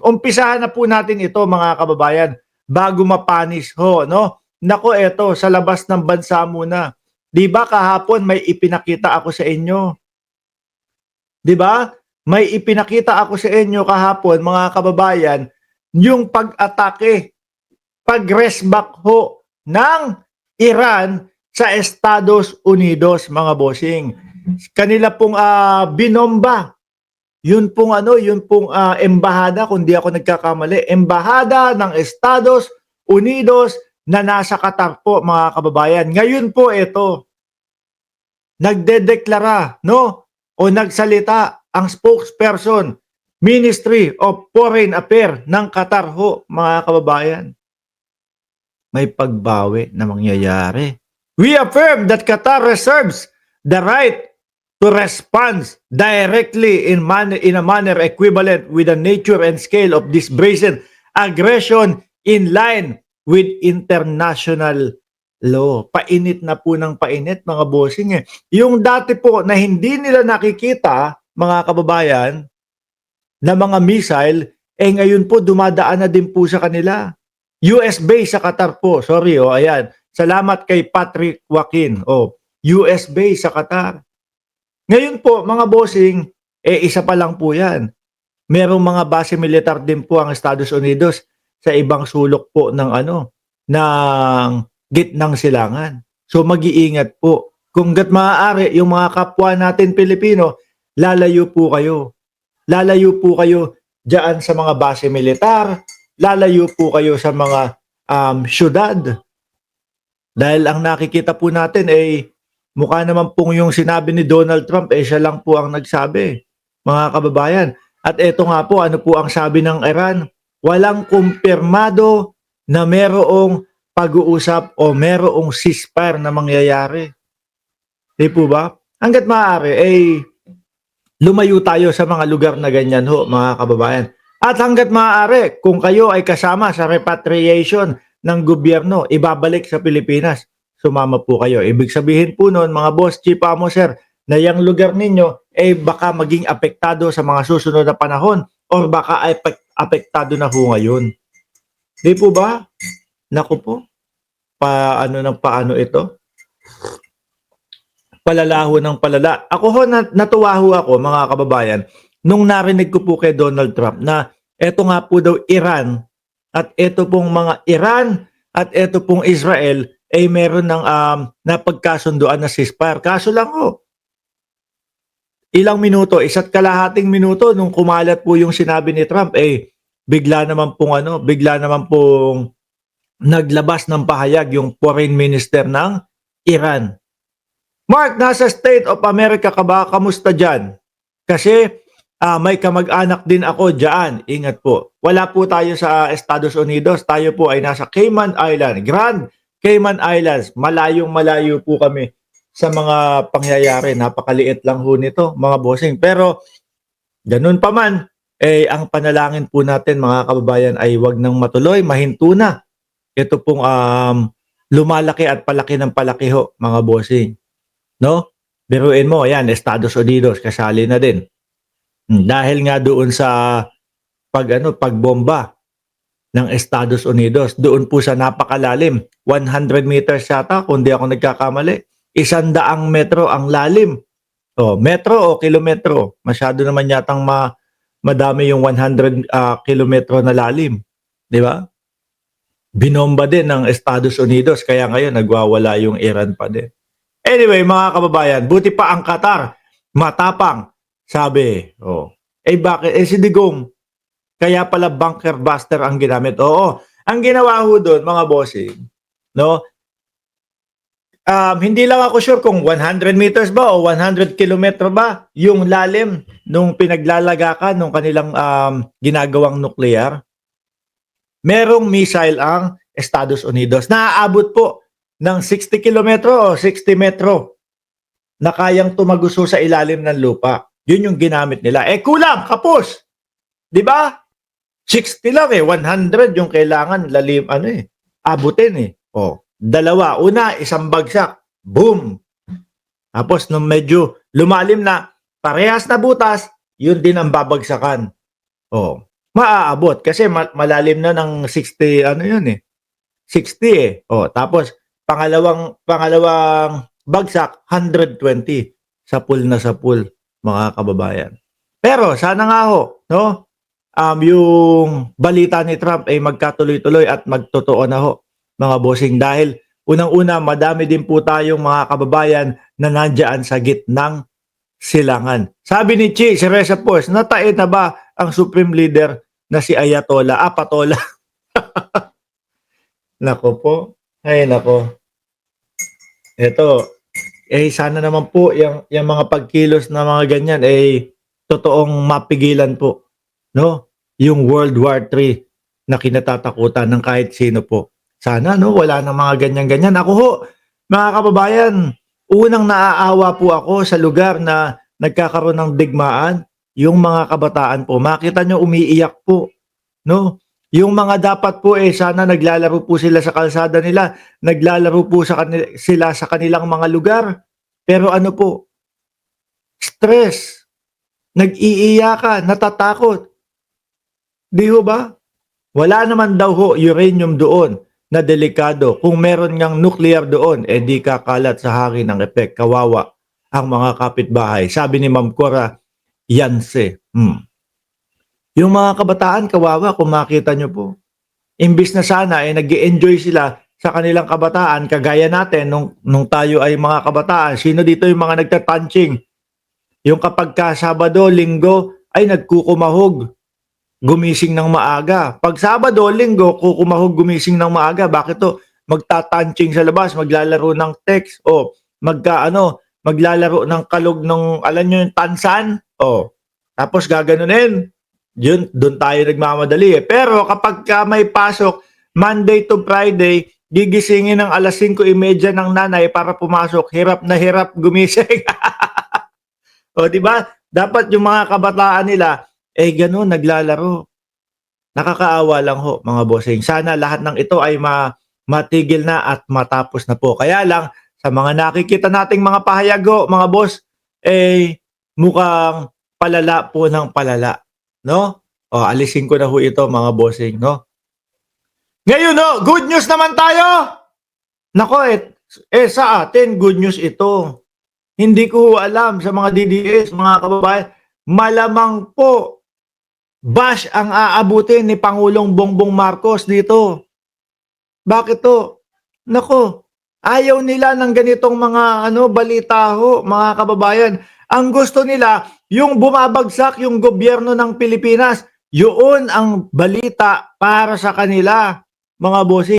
Umpisahan na po natin ito mga kababayan bago mapanis ho, no? Nako, eto sa labas ng bansa muna. 'Di ba kahapon may ipinakita ako sa inyo? 'Di ba? May ipinakita ako sa inyo kahapon mga kababayan yung pag-atake, pag-rest back ho ng Iran sa Estados Unidos mga bossing. Kanila pong binomba yun pong embahada, kung di ako nagkakamali, embahada ng Estados Unidos na nasa Qatar po mga kababayan. Ngayon po ito, nagdedeklara, no? O nagsalita ang spokesperson, Ministry of Foreign Affairs ng Qatar ho, mga kababayan. May pagbawi na mangyayari. We affirm that Qatar reserves the right to respond directly in a manner equivalent with the nature and scale of this brazen aggression in line with international law. Painit na po ng painit mga bossing eh. Yung dati po na hindi nila nakikita mga kababayan na mga missile, ngayon po dumadaan na din po sa kanila. US base sa Qatar po. Sorry ayan. Salamat kay Patrick Joaquin. US base sa Qatar. Ngayon po, mga bossing, isa pa lang po yan. Merong mga base militar din po ang Estados Unidos sa ibang sulok po ng ng gitnang silangan. So mag-iingat po. Kung gat maaari, yung mga kapwa natin Pilipino, lalayo po kayo. Lalayo po kayo diyan sa mga base militar, lalayo po kayo sa mga syudad. Dahil ang nakikita po natin mukha naman pong yung sinabi ni Donald Trump, siya lang po ang nagsabi, mga kababayan. At eto nga po, ano po ang sabi ng Iran? Walang kumpirmado na merong pag-uusap o merong ceasefire na mangyayari. Di po ba? Hanggat maaari, lumayo tayo sa mga lugar na ganyan ho, mga kababayan. At hanggat maaari, kung kayo ay kasama sa repatriation ng gobyerno, ibabalik sa Pilipinas, sumama po kayo. Ibig sabihin po noon, mga boss, chief amo, sir, na yung lugar ninyo baka maging apektado sa mga susunod na panahon or baka apektado na ho ngayon. Di po ba? Naku po. Paano ito? Palalaho ng palala. Ako ho, natuwa ho ako, mga kababayan, nung narinig ko po kay Donald Trump na eto nga po daw Iran at eto pong mga Iran at eto pong Israel meron ng napagkasunduan na ceasefire. Kaso lang ho, ilang minuto, 1.5 minuto nung kumalat po yung sinabi ni Trump, bigla naman pong naglabas ng pahayag yung foreign minister ng Iran. Mark, nasa State of America ka ba? Kamusta dyan? Kasi may kamag-anak din ako dyan. Ingat po. Wala po tayo sa Estados Unidos. Tayo po ay nasa Cayman Island. Grand Cayman Islands. Malayong-malayo po kami sa mga pangyayari. Napakaliit lang ho nito, mga bossing. Pero, ganun pa man, ang panalangin po natin, mga kababayan, ay wag nang matuloy, mahinto na. Ito pong lumalaki at palaki ng palaki ho, mga bossing. No? Biruin mo, ayan, Estados Unidos, kasali na din. Dahil nga doon sa pagbomba ng Estados Unidos, doon po sa napakalalim, 100 meters yata, kung di ako nagkakamali, 100 metro ang lalim. Metro o kilometro, masyado naman yatang madami yung 100 kilometro na lalim. Di ba? Binomba din ng Estados Unidos, kaya ngayon nagwawala yung Iran pa din. Anyway, mga kababayan, buti pa ang Qatar, matapang, sabi. Bakit? Si Digong, kaya pala bunker buster ang ginamit. Ang ginawa ho doon, mga bossing, no? Hindi lang ako sure kung 100 meters ba o 100 kilometro ba yung lalim nung pinaglalagakan nung kanilang ginagawang nuclear. Merong missile ang Estados Unidos. Naaabot po ng 60 kilometro o 60 metro na kayang tumaguso sa ilalim ng lupa. Yun yung ginamit nila. Kulang, kapos. 'Di ba? 60 lang 100 yung kailangan lalim abutin dalawa. Una, isang bagsak. Boom. Tapos nung medyo lumalim na, parehas na butas, yun din ang babagsakan. maaabot kasi malalim na ng 60 ano yun eh, 60 eh. Tapos pangalawang bagsak 120 sa pool na sa pool, mga kababayan. Pero sana nga ho, no? Yung balita ni Trump ay magkatuloy-tuloy at magtotoo na ho, mga bossing, dahil unang-una madami din po tayong mga kababayan na nandiyan sa gitnang silangan. Sabi ni si Reza Post, natae na ba ang Supreme Leader na si Ayatollah? Patola. Nako po. Ay, nako. Ito, sana naman po yung mga pagkilos na mga ganyan totoong mapigilan po, no? Yung World War III na kinatatakutan ng kahit sino po. Sana no, wala nang mga ganyan-ganyan. Ako ho, mga kababayan, unang naaawa po ako sa lugar na nagkakaroon ng digmaan, yung mga kabataan po. Makita nyo umiiyak po, no? Yung mga dapat po sana naglalaro po sila sa kalsada nila, naglalaro po sila sa kanilang mga lugar. Pero ano po, stress, nag-iiyakan, natatakot. Di ho ba? Wala naman daw ho uranium doon na delikado. Kung meron ngang nuclear doon, di kakalat sa hangin ang epek. Kawawa ang mga kapitbahay. Sabi ni Ma'am Cora Yanse. Yung mga kabataan, kawawa kung makita nyo po. Imbis na sana nag-i-enjoy sila sa kanilang kabataan, kagaya natin nung tayo ay mga kabataan. Sino dito yung mga nagtatanching? Yung kapag ka Sabado, Linggo ay nagkukumahog, gumising ng maaga. Pag Sabado, Linggo, kukumahog, gumising ng maaga. Bakit to? Magtatanching sa labas, maglalaro ng text, maglalaro ng kalog ng, alam nyo yung tansan, tapos gaganunin. Doon tayo nagmamadali eh. Pero kapag may pasok, Monday to Friday, gigisingin ng alas 5:30 ng nanay para pumasok, hirap na hirap gumising. Di ba? Dapat yung mga kabataan nila, ganun, naglalaro. Nakakaawa lang ho, mga bossing. Sana lahat ng ito ay matigil na at matapos na po. Kaya lang, sa mga nakikita nating mga pahayag ho, mga boss, mukhang palala po ng palala. No? Alisin ko na ho ito, mga bossing, no? Ngayon, no, good news naman tayo. Nako, sa atin, good news ito. Hindi ko alam sa mga DDS, mga kababayan, malamang po, bash ang aabutin ni Pangulong Bongbong Marcos dito. Bakit to? Nako, ayaw nila ng ganitong mga balita ho, mga kababayan. Ang gusto nila, yung bumabagsak yung gobyerno ng Pilipinas, yun ang balita para sa kanila, mga bossing.